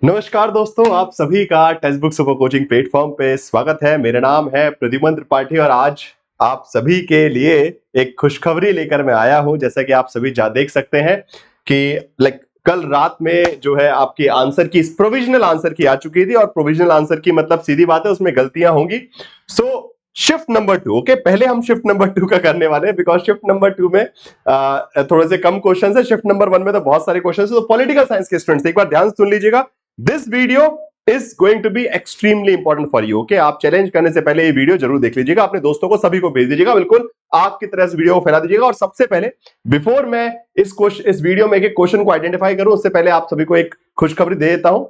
नमस्कार दोस्तों, आप सभी का text book super coaching platform पे स्वागत है। मेरा नाम है प्रद्युमन त्रिपाठी और आज आप सभी के लिए एक खुशखबरी लेकर मैं आया हूं। जैसा कि आप सभी देख सकते हैं कि कल रात में जो है आपकी आंसर की प्रोविजनल आंसर की आ चुकी थी और प्रोविजनल आंसर की मतलब सीधी बात है उसमें गलतियां होंगी। सो शिफ्ट नंबर 2, ओके, पहले हम शिफ्ट नंबर 2 का करने वाले हैं बिकॉज शिफ्ट नंबर 2 में थोड़े से कम क्वेश्चन है। शिफ्ट नंबर 1 में तो बहुत सारे क्वेश्चन है। तो पॉलिटिकल साइंस के स्टूडेंट्स एक बार ध्यान सुन लीजिएगा। This video is going to be extremely important for you. Okay, आप चैलेंज करने से पहले ये वीडियो जरूर देख लीजिएगा, अपने दोस्तों को सभी को भेज दीजिएगा, बिल्कुल आपकी तरह इस वीडियो को फैला दीजिएगा। और सबसे पहले बिफोर मैं इस वीडियो में एक क्वेश्चन को आइडेंटिफाई करूं उससे पहले आप सभी को एक खुशखबरी दे देता हूं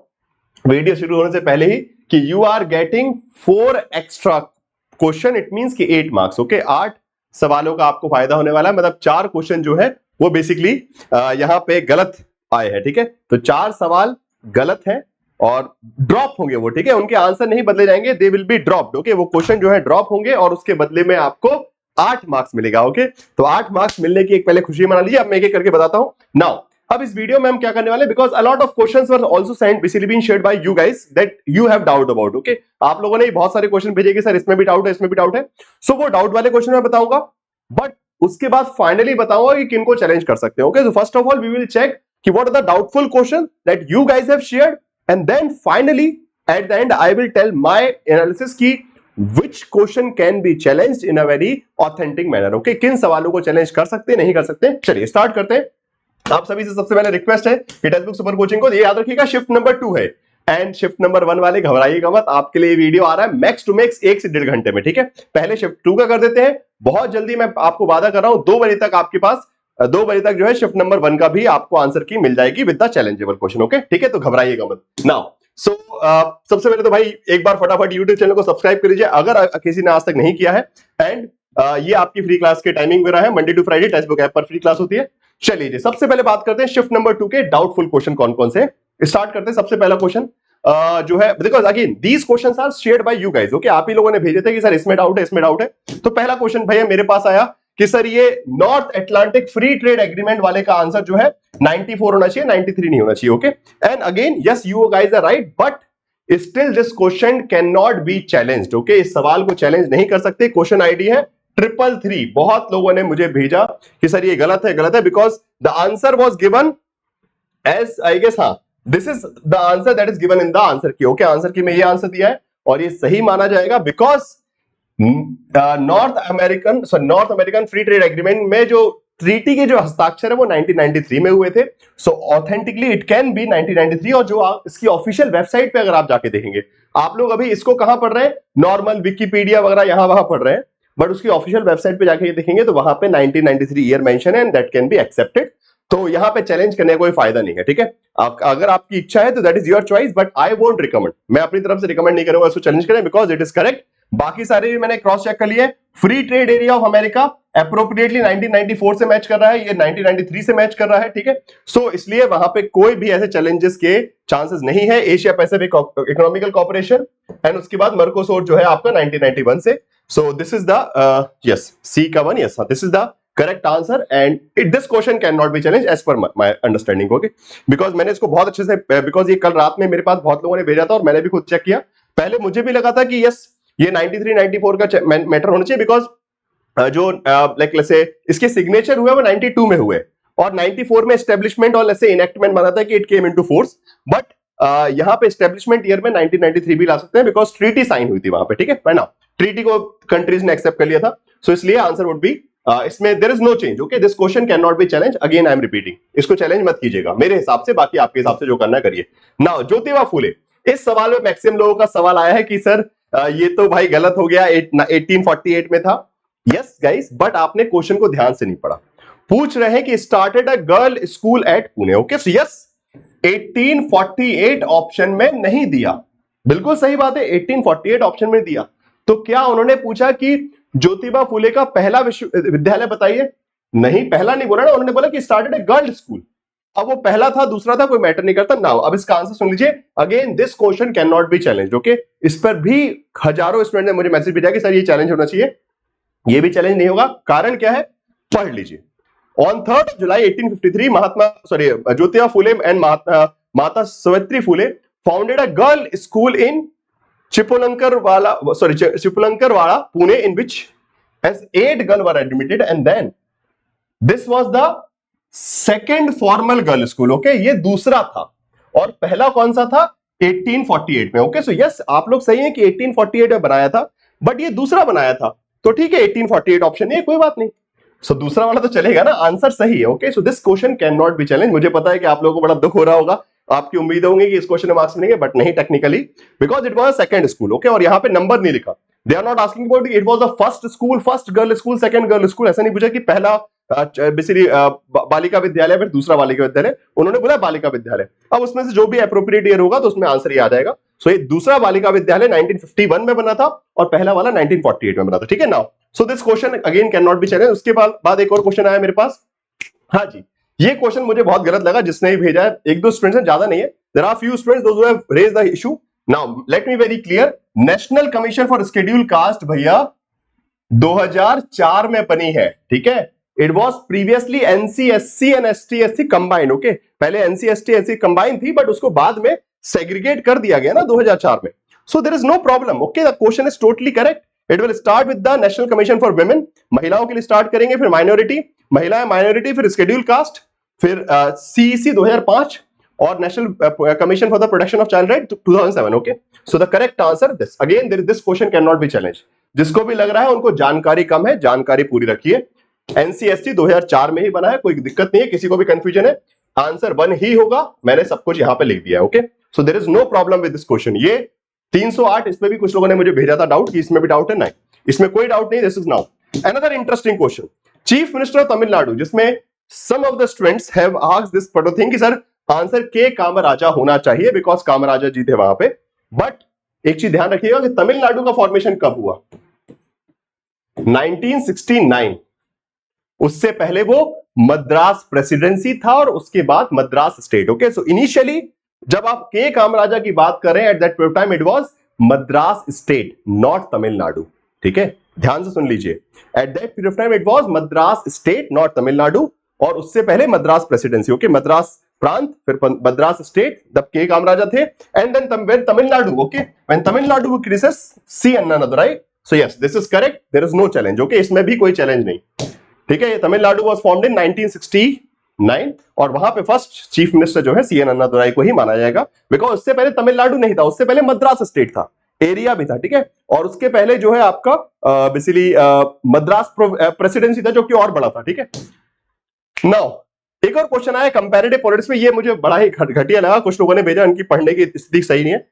वीडियो शुरू होने से पहले ही कि you are getting 4 extra question. It means कि 8 मार्क्स। ओके, 8 सवालों का आपको फायदा होने वाला है। मतलब 4 क्वेश्चन जो है वो बेसिकली यहां पे गलत आए हैं। ठीक है, तो 4 सवाल गलत हैं और ड्रॉप होंगे वो। ठीक है, उनके आंसर नहीं बदले जाएंगे, they will be dropped. Okay, वो क्वेश्चन जो है ड्रॉप होंगे और उसके बदले में आपको 8 मार्क्स मिलेगा। ओके, तो 8 मार्क्स मिलने की एक पहले खुशी मना लीजिए। अब मैं एक करके बताता हूं नाउ। अब इस वीडियो में हम क्या करने वाले, because a lot of questions were also sent basically being shared by you guys that you have doubt about. Okay, आप लोगों ने बहुत सारे क्वेश्चन भेजे कि सर इसमें भी डाउट है, इसमें भी डाउट है। सो वो डाउट वाले क्वेश्चन मैं बताऊंगा, बट उसके बाद फाइनली बताऊंगा कि किनको चैलेंज कर सकते हैं। Okay, so first of all we will check कि what are the doubtful question that you guys have shared and then finally at the end I will tell my analysis की which question can be challenged in a very authentic manner. Okay, किन सवालों को challenge कर सकते हैं, नहीं कर सकते। चलिए स्टार्ट करते हैं। आप सभी से सबसे पहले रिक्वेस्ट है कि टेक्स्ट बुक सुपर कोचिंग को ये याद रखिएगा शिफ्ट नंबर 2 है एंड शिफ्ट नंबर 1 वाले घबराइएगा मत। आपके लिए वीडियो आ रहा है मैक्स टू मैक्स 1 से 1.5 घंटे में। ठीक है, पहले शिफ्ट 2 का कर देते हैं। बहुत जल्दी मैं आपको वादा कर रहा हूं 2 बजे तक आपके पास 2 बजे तक जो है शिफ्ट नंबर 1 का भी आपको आंसर की मिल जाएगी with the challengeable question. Okay, ठीक है, तो घबराइएगा मत। नाउ सो सबसे पहले तो भाई एक बार फटाफट यूट्यूब चैनल को सब्सक्राइब कर लीजिए अगर किसी ने आज तक नहीं किया है। एंड ये आपकी फ्री क्लास के टाइमिंग वगैरह है, Monday to Friday text book app पर फ्री क्लास होती है। चलिए जी, सबसे पहले बात करते हैं शिफ्ट नंबर 2 के डाउटफुल क्वेश्चन कौन कौन से। स्टार्ट करते हैं। सबसे पहला क्वेश्चन जो है, because again these questions are shared by you guys. Okay, आप ही लोगों ने भेजे थे कि सर इसमें डाउट है, इसमें डाउट है। तो पहला क्वेश्चन भैया मेरे पास आया कि सर ये north Atlantic free trade agreement वाले का आंसर जो है 94 होना चाहिए, 93 नहीं होना चाहिए। Okay, and again yes you guys are right, but still this question can not be challenged. Okay, इस सवाल को चैलेंज नहीं कर सकते। क्वेश्चन आईडी है 333। बहुत लोगों ने मुझे भेजा कि सर ये गलत है, गलत है, because the answer was given as I guess, हाँ, this is the answer that is given in the answer key. Okay, answer key में ये आंसर दिया है और ये सही माना जाएगा because north American free trade agreement में जो ट्रीटी के जो हस्ताक्षर है वो 1993 में हुए थे। सो ऑथेंटिकली इट कैन बी 1993। और जो इसकी ऑफिशियल वेबसाइट पे अगर आप जाके देखेंगे, आप लोग अभी इसको कहां पढ़ रहे हैं, नॉर्मल विकिपीडिया वगैरह यहां वहां पढ़ रहे हैं, बट उसकी ऑफिशियल वेबसाइट पे जाके देखेंगे तो वहां पे 1993 ईयर मेंशन है and that can be accepted. तो यहां पे चैलेंज करने का कोई फायदा नहीं है। ठीक है, अगर आपकी इच्छा है तो that is your choice, but I won't recommend, मैं अपनी तरफ से रिकमेंड नहीं करूंगा इसको चैलेंज करें बिकॉज इट इज करेक्ट। बाकी सारे भी मैंने क्रॉस चेक कर लिए। Free trade area of America appropriately 1994 से मैच कर रहा है, ये 1993 से मैच कर रहा है। ठीक है, सो इसलिए वहां पे कोई भी ऐसे चैलेंजेस के चांसेस नहीं है। Asia Pacific economical corporation and उसके बाद मर्कोसोर जो है आपका 1991 से। So this is the yes C का one, yes this is the correct answer and this question can not be challenge as per my understanding. Okay, because मैंने इसको बहुत अच्छे से, बिकॉज ये कल रात में मेरे पास बहुत लोगों ने भेजा था और मैंने भी खुद चेक किया। पहले मुझे भी लगा था कि यस ये 93 94 का मैटर होना चाहिए बिकॉज जो लाइक लेट्स इसके सिग्नेचर हुए वो 92 में हुए और 94 में एस्टेब्लिशमेंट और लेट्स से इनेक्टमेंट बना था कि it came into force. But यहां पे एस्टेब्लिशमेंट ईयर में 1993 भी ला सकते हैं बिकॉज ट्रीटी साइन हुई थी वहां पे। ठीक है ना, ट्रीटी को कंट्रीज ने एक्सेप्ट कर लिया था। सो इसलिए आंसर वुड बी इसमें there is no change. Okay, this question can not be challenge. Again I am repeating, इसको चैलेंज मत कीजिएगा मेरे हिसाब से, बाकी आपके हिसाब से जो करना करिए। नाउ ज्योतिबा फूले, इस सवाल में मैक्सिमम लोगों का सवाल आया है कि सर ये तो भाई गलत हो गया, 1848 में था। यस गाइस, बट आपने क्वेश्चन को ध्यान से नहीं पढ़ा। पूछ रहे हैं कि started a girl school eight Pune. Okay, so yes 1848 option में नहीं दिया, बिल्कुल सही बात है, 1848 ऑप्शन में दिया। तो क्या उन्होंने पूछा कि ज्योतिबा फूले का पहला विश्वविद्यालय बताइए? नहीं, पहला नहीं बोला ना, उन्होंने बोला कि स्टार्टेड अ गर्ल स्कूल। अब वो पहला था दूसरा था कोई मैटर नहीं करता। नाउ अब इसका आंसर सुन लीजिए। Again this question can not be challenge. Okay, इस पर भी हजारों स्टूडेंट ने मुझे मैसेज भेजा कि सर ये चैलेंज होना चाहिए, ये भी चैलेंज नहीं होगा। कारण क्या है, पढ़ लीजिए। On 3 July 1853 Jyotiba Phule and Mata Savitri Phule founded a girl school in Chiplunkarwada Pune in which as 8 girls were admitted and then this was the second formal girl school. Okay ये दूसरा था और पहला कौन सा था 1848 में. ओके सो यस आप लोग सही हैं कि 1848 में बनाया था बट ये दूसरा बनाया था तो ठीक है 1848 ऑप्शन नहीं है कोई बात नहीं. सो दूसरा वाला तो चलेगा ना आंसर सही है. Okay so this question can not be challenge. मुझे पता है कि आप लोगों को बड़ा दुख हो रहा होगा आपकी उम्मीद होंगी कि इस क्वेश्चन में मार्क्स मिलेंगे बट नहीं technically because it was second school. Okay और यहां पे नंबर नहीं लिखा. They are not asking about it was the first school first girl school second girl school. ऐसा नहीं पूछा कि पहला बेसिकली बालिका विद्यालय फिर दूसरा बालिका विद्यालय. उन्होंने बोला बालिका विद्यालय. अब उसमें से जो भी एप्रोप्रिएट ईयर होगा तो उसमें आंसर ये आ जाएगा. सो ये दूसरा बालिका विद्यालय 1951 में बना था और पहला वाला 1948 में बना था. ठीक है now so this question again can not be challenge. उसके बाद एक और क्वेश्चन आया मेरे पास. हाँ जी ये क्वेश्चन मुझे बहुत गलत लगा जिसने भी भेजा है. एक दो स्टूडेंट्स हैं ज्यादा नहीं है. There are few students those who have raised the issue. Now let me very clear. National commission for schedule caste भैया 2004 में बनी है. ठीक है it was previously NC SC and ST SC combined. Okay पहले एनसी-एसटी-एससी कंबाइंड थी बट उसको बाद में सेग्रीगेट कर दिया गया ना 2004 में. So there is no problem. Okay the question is totally correct. It will start with the national commission for women. महिलाओं के लिए स्टार्ट करेंगे फिर माइनॉरिटी महिला माइनॉरिटी फिर शेड्यूल कास्ट फिर सीईसी 2005 और national commission for the protection of child right 2007. Okay so the correct answer this. Again this question can not be challenge. जिसको भी लग रहा है उनको जानकारी कम है जानकारी पूरी रखिए. एनसीएसटी 2004 में ही बना है कोई दिक्कत नहीं है. किसी को भी कंफ्यूजन है आंसर 1 ही होगा. मैंने सब कुछ यहां पे लिख दिया है. Okay so there is no problem with this question. ये 308 इसमें भी कुछ लोगों ने मुझे भेजा था डाउट कि इसमें भी डाउट है. नहीं इसमें कोई डाउट नहीं. This is now another interesting question. Chief minister of Tamil Nadu जिसमें some of the students have asked this particular thing कि सर आंसर के कामराजा होना चाहिए बिकॉज कामराजा जी थे वहां पे. बट एक चीज ध्यान रखिएगा कि तमिलनाडु का फॉर्मेशन कब हुआ 1969. उससे पहले वो मद्रास प्रेसिडेंसी था और उसके बाद Madras state. Okay so initially जब आप के कामराजा की बात करें at that time it was Madras state not Tamil Nadu. ठीक है ध्यान से सुन लीजिए. At that period of time it was Madras state not Tamil Nadu और उससे पहले मद्रास प्रेसिडेंसी. ओके मद्रास प्रांत फिर मद्रास स्टेट जब के कामराजा थे and then Tamil Nadu. Okay when Tamil Nadu crisis C Annadurai. So yes this is correct. There is no challenge. Okay इसमें भी कोई चैलेंज नहीं. ठीक है ये तमिलनाडु वाज फॉर्म्ड इन 1969 और वहां पे फर्स्ट चीफ मिनिस्टर जो है सी एन अन्नादुराई को ही माना जाएगा बिकॉज उससे पहले तमिलनाडु नहीं था. उससे पहले मद्रास स्टेट था एरिया भी था. ठीक है और उसके पहले जो है आपका बेसिकली मद्रास प्रेसिडेंसी था जो कि और बड़ा था. ठीक है नाउ एक और क्वेश्चन आया कंपैरेटिव पॉलिटिक्स में. ये मुझे बड़ा ही घटिया लगा. कुछ लोगों ने भेजा उनकी पढ़ने की स्थिति सही नहीं है.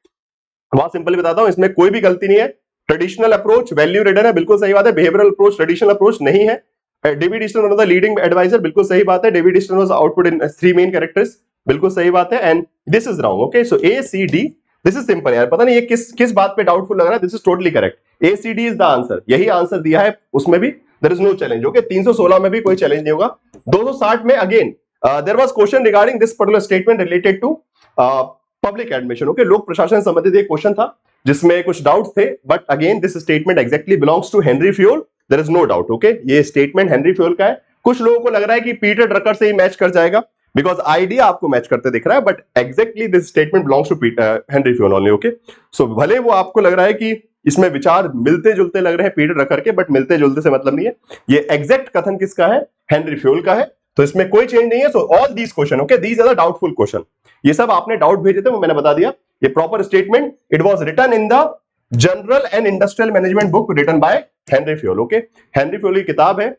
बहुत सिंपल बताता हूं इसमें कोई भी गलती नहीं है. ट्रेडिशनल अप्रोच वैल्यू रिडन है बिल्कुल सही बात है. बिहेवियरल अप्रोच ट्रेडिशनल अप्रोच नहीं है. David Easton one of the leading adviser बिल्कुल सही बात है. David Easton was output in 3 main characters बिल्कुल सही बात है. And this is wrong. Okay so A C D this is simple यार. पता नहीं ये किस बात पे डाउटफुल लग रहा है. This is totally correct. A C D is the answer. यही आंसर दिया है उसमें भी there is no challenge. Okay 316 में भी कोई चैलेंज नहीं होगा. 260 में again there was question regarding this particular statement related to public admission. ओके लोक प्रशासन संबंधित एक क्वेश्चन था जिसमें कुछ डाउट्स थे but again this statement exactly belongs to Henri Fayol. There is no doubt. Okay ये स्टेटमेंट हेनरी फ्यूल का है. कुछ लोगों को लग रहा है कि पीटर ड्रकर से ही मैच कर जाएगा बिकॉज आइडिया आपको मैच करते दिख रहा है but exactly this statement belongs to Henri Fayol only. Okay so भले वो आपको लग रहा है कि इसमें विचार मिलते जुलते लग रहे हैं पीटर ड्रकर के बट मिलते जुलते से मतलब नहीं है. ये एग्जैक्ट कथन किसका है हेनरी फ्यूल का है. तो इसमें कोई चेंज नहीं है. So all these question okay these are the doubtful question. ये सब आपने डाउट भेजे थे वो मैंने बता दिया. ये proper statement it was written in the general and industrial management book written by Henri Fayol. Okay Henri Fayol की किताब है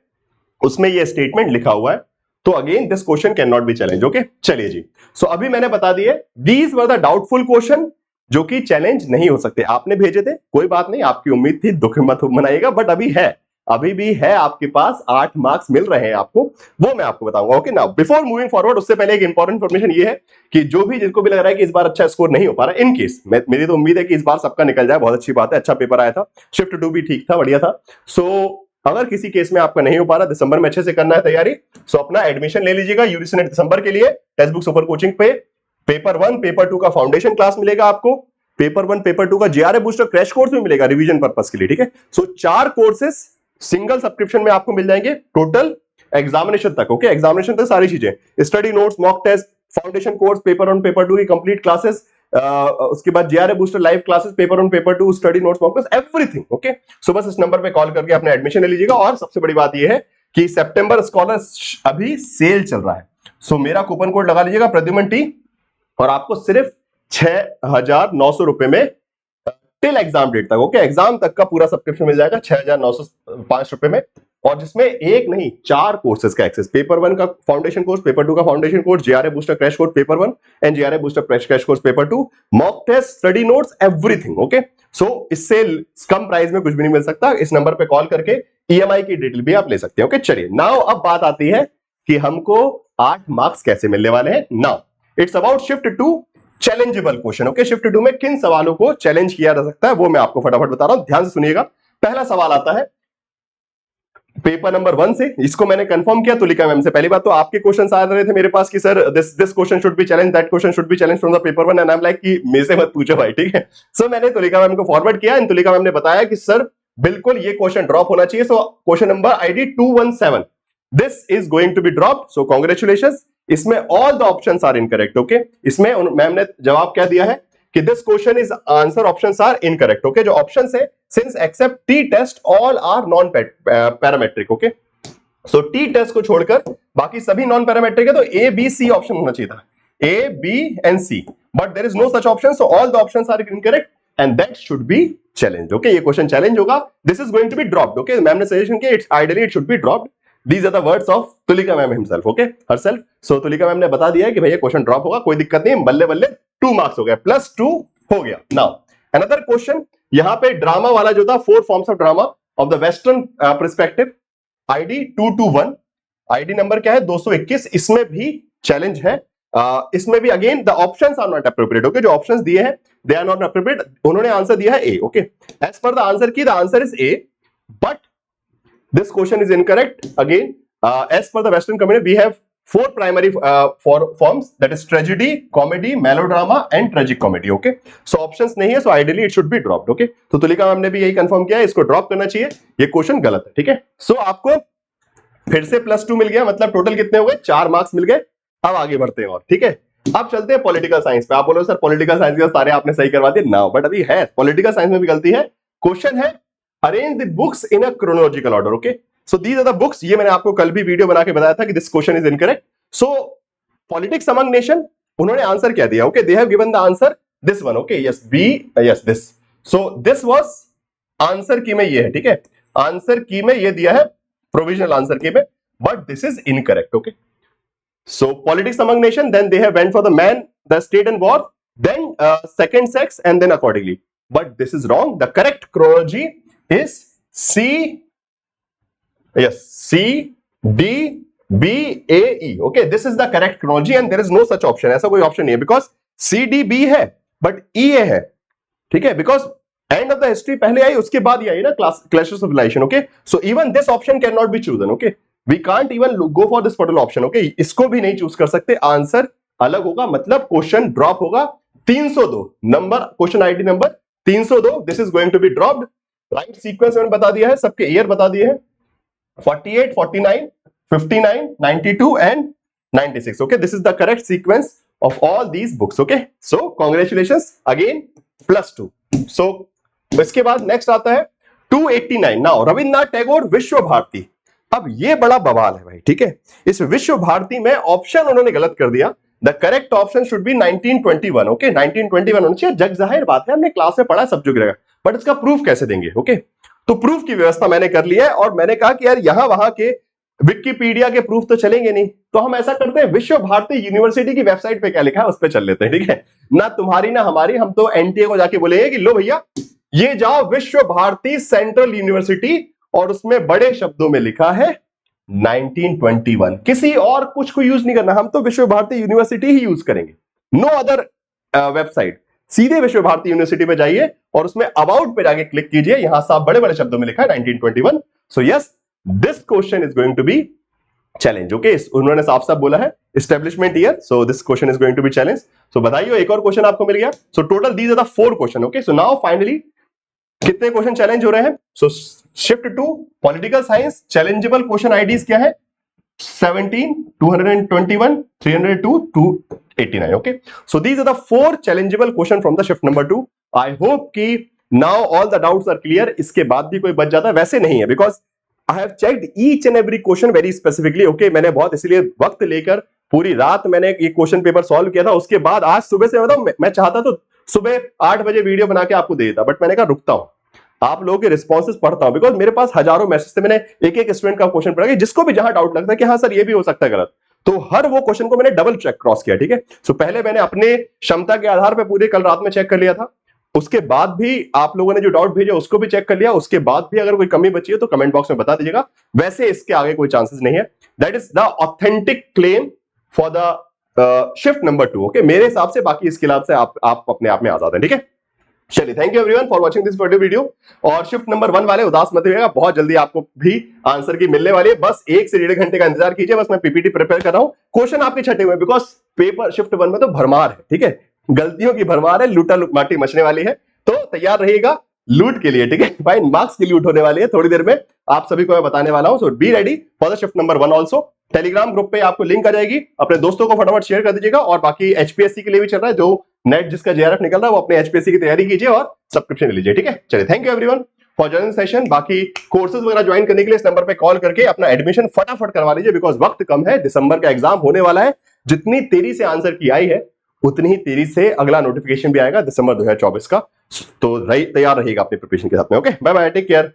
उसमें ये स्टेटमेंट लिखा हुआ है. तो again this question can not be challenge. Okay चलिए जी. सो अभी मैंने बता दिए these were the doubtful question जो कि चैलेंज नहीं हो सकते. आपने भेजे थे कोई बात नहीं. आपकी उम्मीद थी दुख मत मनाइएगा बट अभी भी है आपके पास 8 मार्क्स मिल रहे हैं आपको. वो मैं आपको बताऊंगा. Okay now before moving forward उससे पहले एक इंपॉर्टेंट इंफॉर्मेशन ये है कि जो भी जिसको भी लग रहा है कि इस बार अच्छा स्कोर नहीं हो पा रहा इन केस मेरी तो उम्मीद है कि इस बार सबका निकल जाए. बहुत अच्छी बात है. अच्छा पेपर आया था. शिफ्ट 2 भी ठीक था बढ़िया था. सो अगर किसी केस में आपका नहीं हो पा रहा दिसंबर में अच्छे से करना है तैयारी सो अपना एडमिशन ले लीजिएगा यूजीसी नेट दिसंबर के लिए टेक्स्ट बुक सुपर कोचिंग पे. पेपर 1 पेपर 2 का फाउंडेशन क्लास मिलेगा आपको. पेपर 1 पेपर 2 का जेआरएफ बूस्टर क्रैश कोर्स भी मिलेगा रिवीजन पर्पस के लिए. ठीक है सो 4 कोर्सेस सिंगल सब्सक्रिप्शन में आपको मिल जाएंगे टोटल एग्जामिनेशन तक. ओके एग्जामिनेशन तक सारी चीजें study notes mock test foundation course paper 1 paper 2 की कंप्लीट क्लासेस उसके बाद GRA booster live classes, paper 1 paper 2, study notes, mock test, everything. Okay, so बस इस नंबर पे कॉल करके अपने एडमिशन ले लीजिएगा। और सबसे बड़ी बात यह है कि सितंबर स्कॉलर अभी सेल चल रहा है, सो मेरा कूपन कोड लगा लीजिएगा प्रद्युमन टी, और आपको सिर्फ 6,900 रुपए में टिल एग्जाम डेट तक, ओके, एग्जाम तक का पूरा सब्सक्रिप्शन मिल जाएगा 6,905 रुपए में, और जिसमें एक नहीं 4 कोर्सेज का एक्सेस, पेपर 1 का फाउंडेशन कोर्स, पेपर 2 का foundation course, GRA booster crash course paper 1 and GRA booster crash course paper 2, mock test, study notes, everything. Okay, so इससे कम प्राइस में कुछ भी नहीं मिल सकता। इस नंबर पे कॉल करके ईएमआई की डिटेल भी आप ले सकते हैं। ओके, चलिए नाउ अब बात आती है कि हमको 8 मार्क्स कैसे मिलने वाले हैं। Now it's about shift to challengeable question. Okay, shift 2 में किन सवालों को चैलेंज किया जा सकता है वो मैं आपको फटाफट बता रहा हूं, ध्यान से सुनिएगा। पहला सवाल आता है पेपर नंबर 1 से, इसको मैंने कंफर्म किया तुलिका मैम से। पहली बात तो आपके क्वेश्चन आ रहे थे मेरे पास कि sir this question should be challenge, that question should be challenge from the paper 1, and I am like कि मेरे से मत पूछो भाई, ठीक है। सो मैंने तुलिका मैम को फॉरवर्ड किया, एंड तुलिका मैम ने बताया कि सर बिल्कुल ये क्वेश्चन ड्रॉप होना चाहिए। So question number ID 217, this is going to be dropped, so congratulations. इसमें all the options are incorrect. Okay, इसमें मैम ने जवाब क्या दिया है कि this question is answer options are incorrect. Okay, जो ऑप्शंस है since except T test all are non parametric. Okay, so T test को छोड़कर बाकी सभी नॉन पैरामेट्रिक है, तो ए बी सी ऑप्शन होना चाहिए था, A B and C, but there is no such option, so all the options are incorrect and that should be challenge. Okay, ये क्वेश्चन चैलेंज होगा, this is going to be dropped. Okay, ma'am ने suggestion किया it's ideally it should be dropped, these are the words of Tulika ma'am himself. Okay, herself. So Tulika ma'am ने बता दिया है कि भैया क्वेश्चन ड्रॉप होगा, कोई दिक्कत नहीं, बल्ले बल्ले 2 मार्क्स हो गए, +2 हो गया। नाउ अनदर क्वेश्चन, यहां पे ड्रामा वाला जो था 4 forms of drama of the western perspective, ID 221, ID number क्या है 221, इसमें भी चैलेंज है। इसमें भी again the options are not appropriate. Okay, जो ऑप्शंस दिए हैं दे आर नॉट अप्रोप्रिएट, उन्होंने आंसर दिया है A. Okay, as per the answer key the answer is A, but this question is incorrect again. As per the western community we have 4 primary forms, that is tragedy, comedy, melodrama and tragic comedy. Okay, so options नहीं है, so ideally it should be dropped. Okay, तो Tulika ma'am ने भी यही confirm किया है, इसको drop करना चाहिए, ये क्वेश्चन गलत है। ठीक है, सो आपको फिर से +2 मिल गया, मतलब टोटल कितने हो गए 4 मार्क्स मिल गए। अब आगे बढ़ते हैं और, ठीक है, अब चलते हैं पॉलिटिकल साइंस पे। आप बोलो सर पॉलिटिकल साइंस के सारे आपने सही करवा दिए ना, बट अभी है पॉलिटिकल साइंस में भी गलती है। क्वेश्चन है arrange the books in a chronological order. Okay, so these are the books, ये मैंने आपको कल भी वीडियो बना के बताया था कि this question is incorrect. So politics among nation, उन्होंने आंसर क्या दिया? Okay, they have given the answer this one. Okay, yes B, yes this, so this was answer key में ये है, ठीक है, आंसर की में ये दिया है, प्रोविजनल आंसर की में, but this is incorrect. Okay, so politics among nation, then they have went for the man, the state and war, then second sex and then accordingly, but this is wrong. The correct chronology is C, yes, C D B A E. Okay, this is the correct chronology and there is no such option. ऐसा कोई option नहीं है, because C D B है but E A है, ठीक है, because end of the history पहले आई, उसके बाद ये आई ना clash of civilization. Okay, so even this option cannot be chosen. Okay, we can't even go for this particular option. Okay, इसको भी नहीं चूज कर सकते, आंसर अलग होगा, मतलब क्वेश्चन ड्रॉप होगा। 302 number, question ID number 302, this is going to be dropped. Right sequence मैंने बता दिया है, सबके ईयर बता दिए हैं, 48, 49, 59, 92 and 96. Okay, this is the correct sequence of all these books. Okay, so congratulations again, +2। सो इसके बाद नेक्स्ट आता है 289। नाउ रविन्द्रनाथ टैगोर विश्व भारती, अब ये बड़ा बवाल है भाई, ठीक है, इस विश्व भारती में ऑप्शन उन्होंने गलत कर दिया। The correct option should be 1921। Okay, 1921 होना चाहिए, जग जाहिर बात है, हमने क्लास में पढ़ा, सब जुग रहेगा, बट इसका प्रूफ कैसे देंगे? ओके, तो प्रूफ की व्यवस्था मैंने कर ली है, और मैंने कहा कि यार यहां वहां के विकिपीडिया के प्रूफ तो चलेंगे नहीं, तो हम ऐसा करते हैं, विश्व भारती यूनिवर्सिटी की वेबसाइट पे क्या लिखा है उस पर चल लेते हैं, ठीक है, ना तुम्हारी ना हमारी, हम तो एनटीए को जाके बोलेंगे कि लो भैया ये जाओ विश्व भारती सेंट्रल यूनिवर्सिटी, और उसमें बड़े शब्दों में लिखा है 1921, किसी और कुछ को यूज नहीं करना, हम तो विश्व भारती यूनिवर्सिटी ही यूज करेंगे, नो अदर वेबसाइट। सीधे विश्व भारती यूनिवर्सिटी पे जाइए और उसमें अबाउट पे जाके क्लिक कीजिए, यहां साफ बड़े बड़े शब्दों में लिखा है 1921। So yes, this question is going to be challenge. Okay, उन्होंने साफ साफ बोला है establishment year, so this question is going to be challenge. So बताइए, एक और क्वेश्चन आपको मिल गया। So total these are the 4 question. Okay, so now finally कितने क्वेश्चन चैलेंज हो रहे हैं? So shift to political science, challengeable question IDs क्या है? 17, 221, 302, 89. Okay, so these are the 4 challengeable question from the shift number 2. I hope कि now all the doubts are clear. इसके बाद भी कोई बच जाता है, वैसे नहीं है, because I have checked each and every question very specifically. Okay, मैंने बहुत इसलिए वक्त लेकर पूरी रात मैंने ये क्वेश्चन पेपर सॉल्व किया था. उसके बाद आज सुबह से बताऊं, मैं चाहता तो सुबह 8 बजे वीडियो बना के आपको दे देता, बट मैंने कहा रुकता हूं, आप लोगों के रिस्पॉन्सेस पढ़ता हूं, बिकॉज मेरे पास हजारों मैसेज थे. मैंने एक एक स्टूडेंट का क्वेश्चन पढ़ा, जिसको भी जहां डाउट लगता है कि हाँ सर ये भी हो सकता है गलत, तो हर वो क्वेश्चन को मैंने डबल चेक क्रॉस किया. ठीक है, सो पहले मैंने अपने क्षमता के आधार पर पूरे कल रात में चेक कर लिया था. उसके बाद भी आप लोगों ने जो डाउट भेजा उसको भी चेक कर लिया. उसके बाद भी अगर कोई कमी बची है तो कमेंट बॉक्स में बता दीजिएगा. वैसे इसके आगे कोई चांसेस नहीं है. That is the authentic claim for the shift number 2. Okay, मेरे हिसाब से. बाकी इसके अलावा से आप अपने आप में आजाद हैं. ठीक है, चलिए, thank you everyone for watching this video. और शिफ्ट नंबर 1 वाले उदास मत होइएगा, बहुत जल्दी आपको भी आंसर की मिलने वाली है. बस 1 से 1.5 घंटे का इंतजार कीजिए. बस मैं पीपीटी प्रिपेयर कर रहा हूं. क्वेश्चन आपके छटे हुए, बिकॉज पेपर शिफ्ट 1 में तो भरमार है. ठीक है, गलतियों की भरमार है, लूटा माटी मचने वाली है, तो तैयार रहिएगा लूट के लिए. ठीक है भाई, मार्क्स की लूट होने वाली है थोड़ी देर में, आप सभी को मैं बताने वाला हूं. So be ready for the shift number 1 also. Telegram group पे आपको लिंक आ जाएगी, अपने दोस्तों को फटाफट शेयर कर दीजिएगा. और बाकी एचपीएससी के लिए भी चल रहा है, जो नेट जिसका जेआरएफ निकल रहा है वो अपने एचपीएससी की तैयारी कीजिए और सब्सक्रिप्शन लीजिए. ठीक है, चलिए, thank you everyone for joining session. बाकी कोर्सेज वगैरह ज्वाइन करने के लिए इस नंबर पे कॉल करके अपना एडमिशन फटाफट करवा लीजिए, बिकॉज वक्त कम है, दिसंबर का एग्जाम होने वाला है. जितनी तेजी से आंसर की आई है उतनी ही तेजी से अगला नोटिफिकेशन भी आएगा दिसंबर 2024 का. तो तैयार रहिएगा अपने प्रिपरेशन के साथ में. Okay, bye bye, take care.